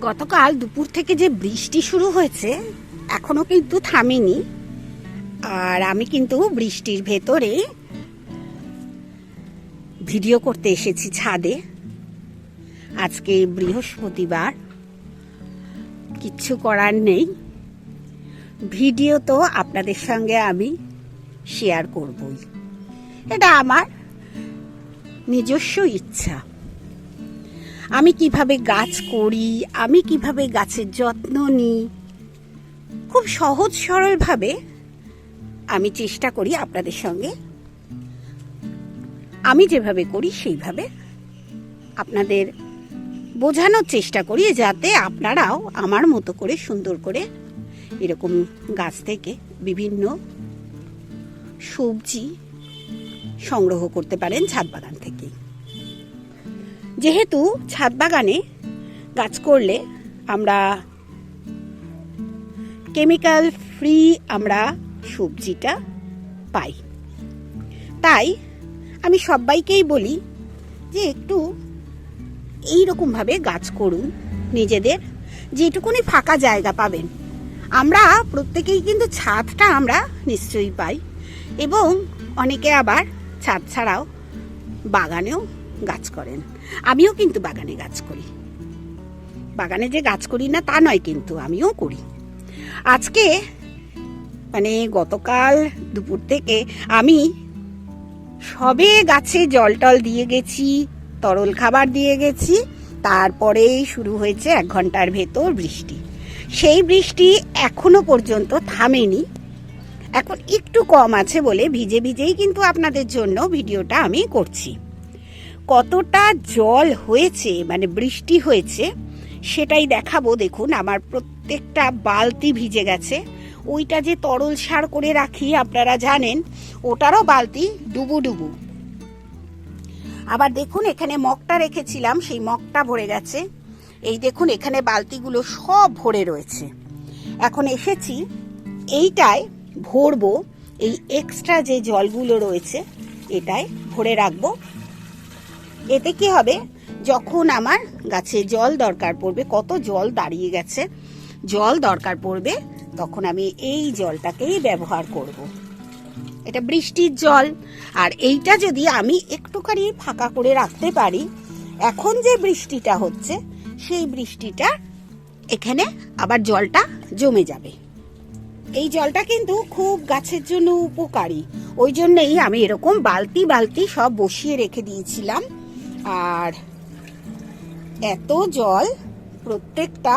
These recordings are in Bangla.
গতকাল দুপুর থেকে যে বৃষ্টি শুরু হয়েছে এখনো কিন্তু থামেনি। আর আমি কিন্তু বৃষ্টির ভেতরে ভিডিও করতে এসেছি ছাদে। আজকে বৃহস্পতিবার, কিচ্ছু করার নেই, ভিডিও তো আপনাদের সঙ্গে আমি শেয়ার করবই। এটা আমার নিজস্ব ইচ্ছা। আমি কিভাবে গাছ করি, আমি কিভাবে গাছের যত্ন নিই, খুব সহজ সরলভাবে আমি চেষ্টা করি আপনাদের সঙ্গে, আমি যেভাবে করি সেইভাবে আপনাদের বোঝানোর চেষ্টা করি, যাতে আপনারাও আমার মতো করে সুন্দর করে এরকম গাছ থেকে বিভিন্ন সবজি সংগ্রহ করতে পারেন ছাদ বাগান থেকে। যেহেতু ছাদ বাগানে গাছ করলে আমরা কেমিক্যাল ফ্রি আমরা সবজিটা পাই, তাই আমি সবাইকেই বলি যে একটু এইরকমভাবে গাছ করুন। নিজেদের যেটুকুনি ফাঁকা জায়গা পাবেন, আমরা প্রত্যেকেই কিন্তু ছাদটা আমরা নিশ্চয়ই পাই, এবং অনেকে আবার ছাদ ছাড়াও বাগানেও গাছ করেন। আমিও কিন্তু বাগানে গাছ করি, বাগানে যে গাছ করি না তা নয়, কিন্তু আমিও করি। আজকে মানে গতকাল দুপুর থেকে আমি সবে গাছে জল টল দিয়ে গেছি, তরল খাবার দিয়ে গেছি, তারপরেই শুরু হয়েছে 1 ঘন্টার ভেতর বৃষ্টি। সেই বৃষ্টি এখনো পর্যন্ত থামেনি, এখন একটু কম আছে বলে ভিজে ভিজেই কিন্তু আপনাদের জন্য ভিডিওটা আমি করছি। কতটা জল হয়েছে, মানে বৃষ্টি হয়েছে সেটাই দেখাবো। দেখুন, আমার প্রত্যেকটা বালতি ভিজে গেছে। ওইটা যে তরল সার করে রাখি আপনারা জানেন, ওটারও বালতি ডুবু ডুবু। আবার দেখুন, এখানে মগটা রেখেছিলাম, সেই মগটা ভরে গেছে। এই দেখুন, এখানে বালতিগুলো সব ভরে রয়েছে। এখন এসেছি এইটায় ভরবো, এই এক্সট্রা যে জলগুলো রয়েছে এটাই ভরে রাখবো। এতে কি হবে, যখন আমার গাছে জল দরকার পড়বে, কত জল দাঁড়িয়ে গেছে, জল দরকার পড়বে, তখন আমি এই জলটাকেই ব্যবহার করব। এটা বৃষ্টির জল, আর এইটা যদি আমি একটুখানি ফাঁকা করে রাখতে পারি, এখন যে বৃষ্টিটা হচ্ছে সেই বৃষ্টিটা এখানে আবার জলটা জমে যাবে। এই জলটা কিন্তু খুব গাছের জন্য উপকারী, ওই জন্যই আমি এরকম বালতি বালতি সব বসিয়ে রেখে দিয়েছিলাম। আর এত জল প্রত্যেকটা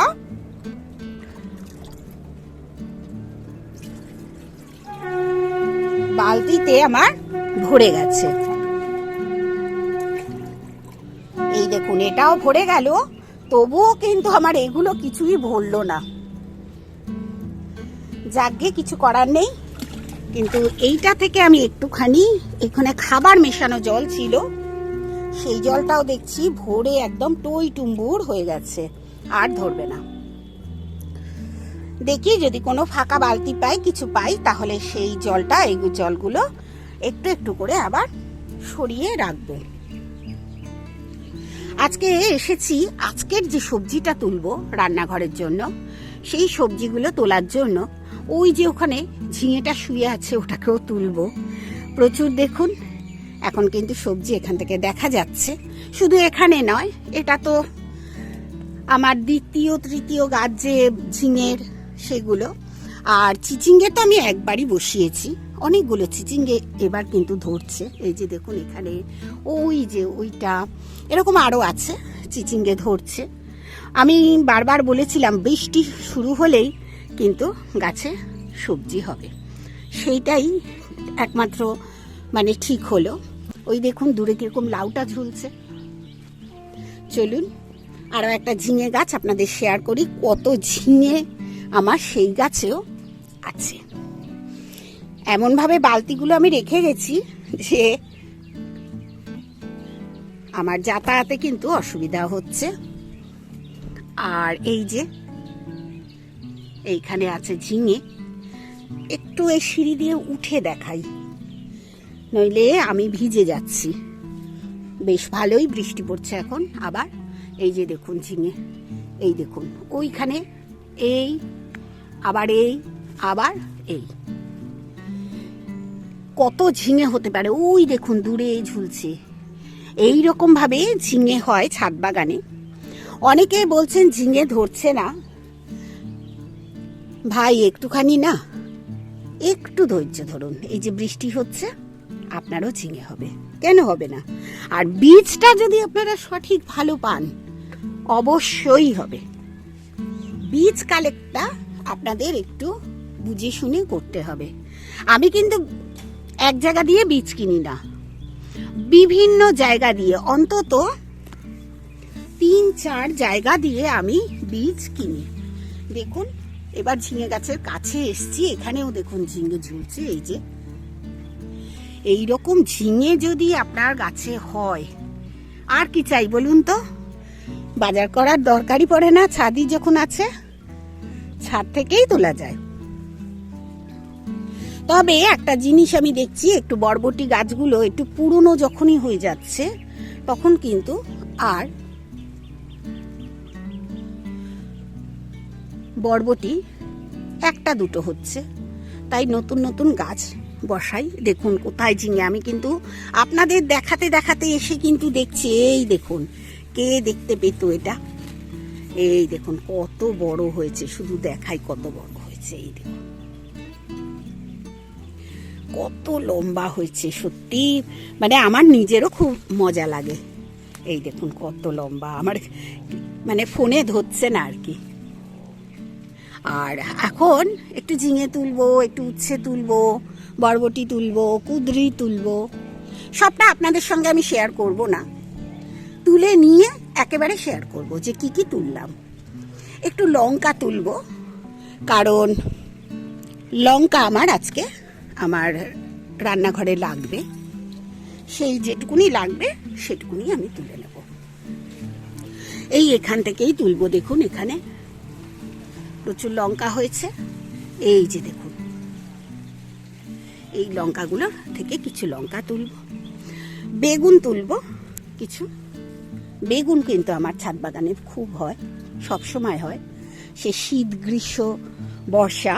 বালতিতে আমার ভরে গেছে। এই দেখুন, এটাও ভরে গেল, তবুও কিন্তু আমার এগুলো কিছুই ভরলো না। যাকগে, কিছু করার নেই। কিন্তু এইটা থেকে আমি একটুখানি, এখানে খাবার মেশানো জল ছিল, সেই জলটাও দেখছি ভরে একদম টই টুম্বুর হয়ে গেছে, আর ধরবে না। দেখি যদি কোনো ফাঁকা বালতি পাই, কিছু পাই, তাহলে সেই জলটা, এই জলগুলো একটু একটু করে আবার সরিয়ে রাখবো। আজকে এসেছি আজকের যে সবজিটা তুলবো রান্নাঘরের জন্য, সেই সবজিগুলো তোলার জন্য। ওই যে ওখানে ঝিঙেটা শুয়ে আছে, ওটাকেও তুলবো। প্রচুর দেখুন, এখন কিন্তু সবজি এখান থেকে দেখা যাচ্ছে। শুধু এখানে নয়, এটা তো আমার দ্বিতীয় তৃতীয় গাছ যে ঝিঙের, সেগুলো। আর চিচিঙ্গে তো আমি একবারই বসিয়েছি, অনেকগুলো চিচিঙ্গে এবার কিন্তু ধরছে। এই যে দেখুন, এখানে ওই যে ওইটা, এরকম আরও আছে, চিচিঙ্গে ধরছে। আমি বারবার বলেছিলাম বৃষ্টি শুরু হলেই কিন্তু গাছে সবজি হবে, সেইটাই একমাত্র মানে ঠিক হলো। ওই দেখুন দূরে কিরকম লাউটা ঝুলছে। চলুন আরও একটা ঝিঙে গাছ আপনাদের শেয়ার করি, কত ঝিঙে আমার সেই গাছেও আছে। এমনভাবে বালতিগুলো আমি রেখে গেছি যে আমার যাতায়াতে কিন্তু অসুবিধা হচ্ছে। আর এই যে এইখানে আছে ঝিঙে, একটু এই সিঁড়ি দিয়ে উঠে দেখাই, নইলে আমি ভিজে যাচ্ছি। বেশ ভালোই বৃষ্টি পড়ছে এখন আবার। এই যে দেখুন ঝিঙে, এই দেখুন ওইখানে, এই আবার এই, আবার এই, কত ঝিঙে হতে পারে। ওই দেখুন দূরে ঝুলছে। এই রকম ভাবে ঝিঙে হয় ছাদ বাগানে। অনেকে বলছেন ঝিঙে ধরছে না। ভাই একটুখানি না, একটু ধৈর্য ধরুন। এই যে বৃষ্টি হচ্ছে, আপনারও ঝিঙে হবে, কেন হবে না? আর বীজটা যদি আপনারা সঠিক ভালো পান, অবশ্যই হবে। বীজ কালেক্টটা আপনাদের একটু বুঝে শুনে করতে হবে। আমি কিন্তু এক জায়গা দিয়ে বীজ কিনি না, বিভিন্ন জায়গা দিয়ে, অন্তত 3-4 জায়গা দিয়ে আমি বীজ কিনি। দেখুন এবার ঝিঙে গাছের কাছে এসছি, এখানেও দেখুন ঝিঙে ঝুলছে। এই যে এইরকম ঝিঙে যদি আপনার গাছে হয়, আর কি চাই বলুন তো? বাজার করার দরকারই পড়ে না, ছাদই যখন আছে, ছাদ থেকেই তোলা যায়। তবে একটা জিনিস আমি দেখছি, একটু বরবটি গাছগুলো একটু পুরনো যখনই হয়ে যাচ্ছে, তখন কিন্তু আর বরবটি 1-2 হচ্ছে। তাই নতুন নতুন গাছ বসাই। দেখুন কোথায় ঝিঙে, আমি কিন্তু আপনাদের দেখাতে দেখাতে এসে কিন্তু দেখছি। এই দেখুন, কে দেখতে পেত এটা? এই দেখুন কত বড় হয়েছে, শুধু দেখাই কত বড় হয়েছে। এই দেখুন কত লম্বা হয়েছে, সত্যি মানে আমার নিজেরও খুব মজা লাগে। এই দেখুন কত লম্বা, আমার মানে ফোনে ধরছে না আর কি। আর এখন একটু ঝিঙে তুলবো, একটু উচ্ছে তুলবো, বরবটি তুলবো, কুঁদরি তুলবো। সবটা আপনাদের সঙ্গে আমি শেয়ার করব না, তুলে নিয়ে একেবারে শেয়ার করব যে কি কি তুললাম। একটু লঙ্কা তুলবো, কারণ লঙ্কা আমার আজকে আমার রান্নাঘরে লাগবে। সেই যেটুকুনি লাগবে সেটুকুনি আমি তুলে নেব। এই এখান থেকেই তুলবো। দেখুন এখানে প্রচুর লঙ্কা হয়েছে। এই যে দেখুন, এই লঙ্কাগুলো থেকে কিছু লঙ্কা তুলব। বেগুন তুলব কিছু। বেগুন কিন্তু আমার ছাদ বাগানে খুব হয়, সব সময় হয়। সে শীত, গ্রীষ্ম, বর্ষা,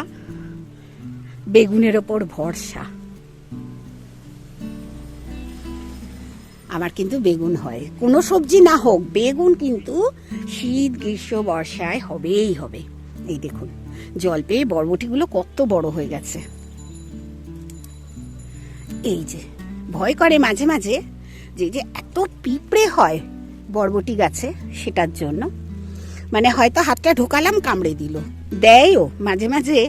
বেগুনের ওপর ভরসা। আমার কিন্তু বেগুন হয়, কোনো সবজি না হোক, বেগুন কিন্তু শীত, গ্রীষ্ম, বর্ষায় হবেই হবে। এই দেখুন জল পেয়ে বরবটিগুলো কত বড় হয়ে গেছে। এই যে ভয় করে মাঝে মাঝে যে এত পিঁপড়ে হয় বরবটি গাছে, সেটার জন্য মানে হয়তো হাতটা ঢোকালাম কামড়ে দিল, দেয়ও মাঝে মাঝে।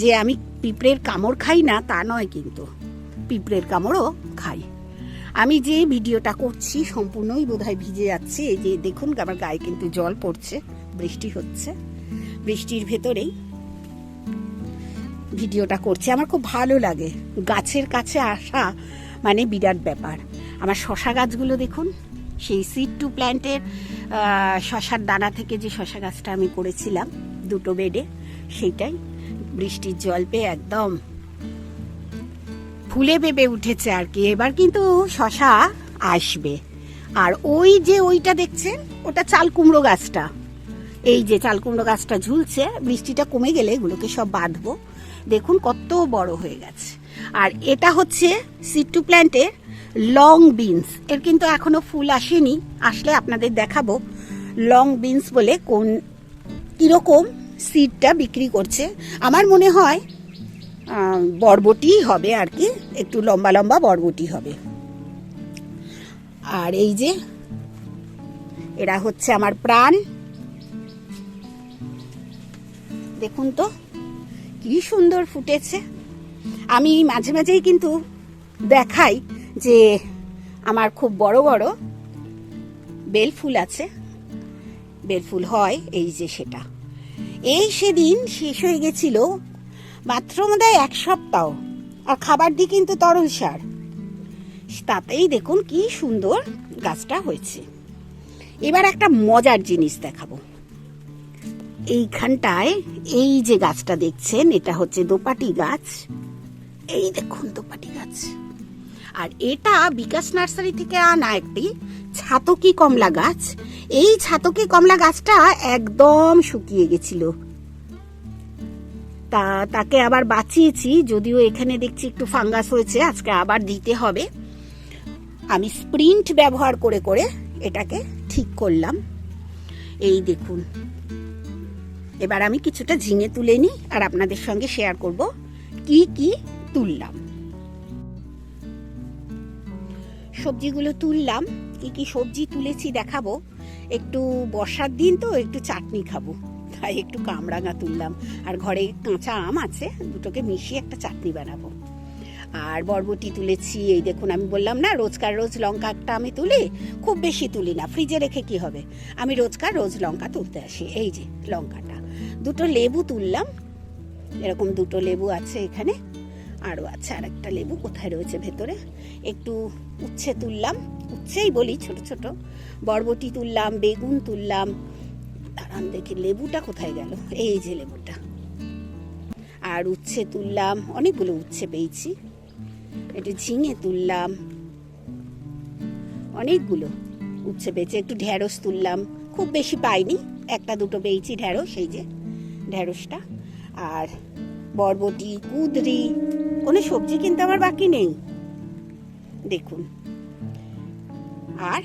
যে আমি পিঁপড়ের কামড় খাই না তা নয়, কিন্তু পিঁপড়ের কামড়ও খাই। আমি যে ভিডিওটা করছি সম্পূর্ণই বোধহয় ভিজে যাচ্ছে। এই যে দেখুন আমার গায়ে কিন্তু জল পড়ছে, বৃষ্টি হচ্ছে, বৃষ্টির ভেতরেই ভিডিওটা করছি। আমার খুব ভালো লাগে, গাছের কাছে আসা মানে বিরাট ব্যাপার। আমার শশা গাছগুলো দেখুন, সেই সিড টু প্ল্যান্টের শশার দানা থেকে যে শশা গাছটা আমি করেছিলাম 2 বেডে, সেইটাই বৃষ্টির জল পেয়ে একদম ফুলে পেঁপে উঠেছে আর কি। এবার কিন্তু শশা আসবে। আর ওই যে ওইটা দেখছেন, ওটা চাল কুমড়ো গাছটা। এই যে চাল কুমড়ো গাছটা ঝুলছে, বৃষ্টিটা কমে গেলে এগুলোকে সব বাঁধবো। দেখুন কত বড় হয়ে গেছে। আর এটা হচ্ছে সিড টু প্ল্যান্টের লং বিনস। এর কিন্তু এখনো ফুল আসেনি, আসলে আপনাদের দেখাবো লং বিনস বলে কোন কিরকম সিডটা বিক্রি করছে। আমার মনে হয় বরবটি হবে আর কি, একটু লম্বা লম্বা বরবটি হবে। আর এই যে এরা হচ্ছে আমার প্রাণ। দেখুন তো কি সুন্দর ফুটেছে। আমি মাঝে মাঝেই কিন্তু দেখাই যে আমার খুব বড় বড় বেলফুল আছে, বেলফুল হয়। এই যে সেটা, এই সেদিন শেষ হয়ে গেছিল মাত্র বোধহয় 1 সপ্তাহ। আর খাবার দিই কিন্তু তরল সার, তাতেই দেখুন কি সুন্দর গাছটা হয়েছে। এবার একটা মজার জিনিস দেখাবো। এইখানটায় এই যে গাছটা দেখছেন, এটা হচ্ছে দোপাটি গাছ। এই দেখুন দোপাটি গাছ। আর এটা বিকাশ নার্সারি থেকে আনা একটি ছাতকি কমলা গাছ। এই ছাতকি কমলা গাছটা একদম শুকিয়ে গেছিল, তাকে আবার বাঁচিয়েছি, যদিও এখানে দেখছি একটু ফাঙ্গাস হয়েছে, আজকে আবার দিতে হবে। আমি স্প্রিন্ট ব্যবহার করে করে এটাকে ঠিক করলাম। এই দেখুন, এবার আমি কিছুটা ঝিঙে তুলে নিই আর আপনাদের সঙ্গে শেয়ার করব কি কি তুললাম। সবজিগুলো তুললাম, কি কি সবজি তুলেছি দেখাবো। একটু বর্ষার দিন তো একটু চাটনি খাবো, তাই একটু কামরাঙা তুললাম। আর ঘরে কাঁচা আম আছে, দুটোকে মিশিয়ে একটা চাটনি বানাবো। আর বরবটি তুলেছি। এই দেখুন, আমি বললাম না রোজকার রোজ লঙ্কাটা আমি তুলি, খুব বেশি তুলি না, ফ্রিজে রেখে কি হবে, আমি রোজকার রোজ লঙ্কা তুলতে আসি। এই যে লঙ্কাটা, দুটো লেবু তুললাম, এরকম দুটো লেবু আছে এখানে, আরও আছে আর একটা লেবু কোথায় রয়েছে ভেতরে। একটু উচ্ছে তুললাম, উচ্ছেই বলি, ছোট ছোট। বরবটি তুললাম, বেগুন তুললাম, দাঁড়ান দেখি লেবুটা কোথায় গেল, এই যে লেবুটা। আর উচ্ছে তুললাম, অনেকগুলো উচ্ছে পেয়েছি। একটু ঝিঙে তুললাম, অনেকগুলো উচ্ছে পেয়েছি। একটু ঢেঁড়স তুললাম, খুব বেশি পাইনি, একটা দুটো পেয়েছি ঢেঁড়স, এই যে ঢেঁড়সটা। আর বরবটি, কুঁদরি, কোনো সবজি কিন্তু আমার বাকি নেই দেখুন। আর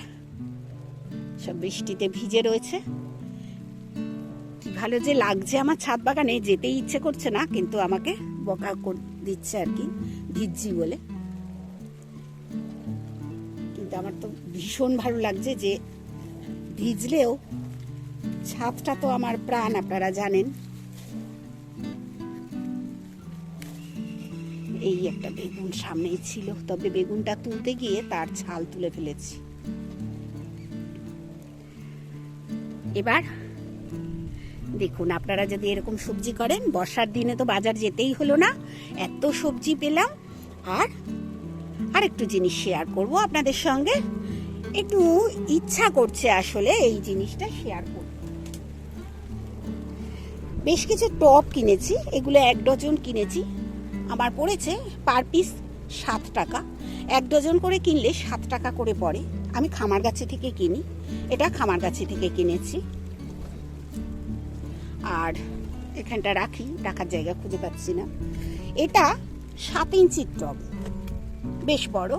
সব বৃষ্টিতে ভিজে রয়েছে। কি ভালো যে লাগছে আমার ছাদ বাগানে, যেতেই ইচ্ছে করছে না, কিন্তু আমাকে বকা দিচ্ছে আর কি, ভিজছি বলে। কিন্তু আমার তো ভীষণ ভালো লাগছে যে ভিজলেও ছাদটা তো আমার প্রাণ, আপনারা জানেন। এই একটা বেগুন সামনেই ছিল, তবে বেগুনটা তুলতে গিয়ে তার ছাল তুলে ফেলেছি। এবার দেখুন, আপনারা যদি এরকম সবজি করেন, বর্ষার দিনে তো বাজার যেতেই হলো না, এত সবজি পেলাম। আর একটু জিনিস শেয়ার করব আপনাদের সঙ্গে, একটু ইচ্ছা করছে আসলে এই জিনিসটা শেয়ার করব। বেশ কিছু টব কিনেছি, এগুলো 1 ডজন কিনেছি। আমার পড়েছে পার পিস 7 টাকা। 1 ডজন করে কিনলে 7 টাকা করে পড়ে। আমি খামারগাছি থেকে কিনি, এটা খামারগাছি থেকে কিনেছি। আর এখানটা রাখার জায়গা খুঁজে পাচ্ছি না। এটা 7 ইঞ্চির টব, বেশ বড়।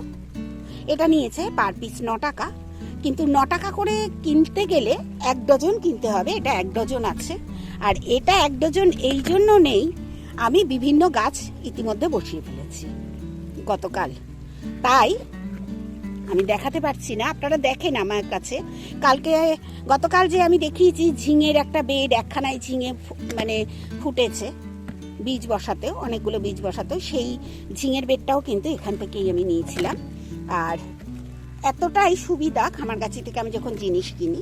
এটা নিয়েছে পার পিস 9 টাকা, কিন্তু 9 টাকা করে কিনতে গেলে 1 ডজন কিনতে হবে। এটা 1 ডজন আছে। আর এটা 1 ডজন এই জন্য নেই, আমি বিভিন্ন গাছ ইতিমধ্যে বসিয়ে ফেলেছি গতকাল, তাই আমি দেখাতে পারছি না। আপনারা দেখেন আমার কাছে, গতকাল যে আমি দেখিয়েছি ঝিঙের একটা বেড, একখানায় ঝিঙে মানে ফুটেছে, বীজ বসাতেও, অনেকগুলো বীজ বসাতেও, সেই ঝিঙের বেডটাও কিন্তু এখান থেকেই আমি নিয়েছিলাম। আর এতটাই সুবিধা খামারগাছি থেকে আমি যখন জিনিস কিনি।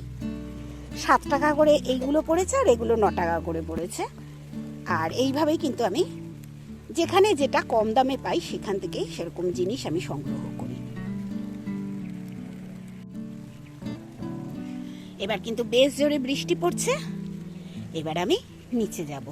7 টাকা করে এইগুলো পড়েছে, আর এগুলো 9 টাকা করে পড়েছে। আর এইভাবেই কিন্তু আমি যেখানে যেটা কম দামে পাই সেখান থেকে সেরকম জিনিস আমি সংগ্রহ করি। এবার কিন্তু বেশ জোরে বৃষ্টি পড়ছে, এবার আমি নিচে যাব।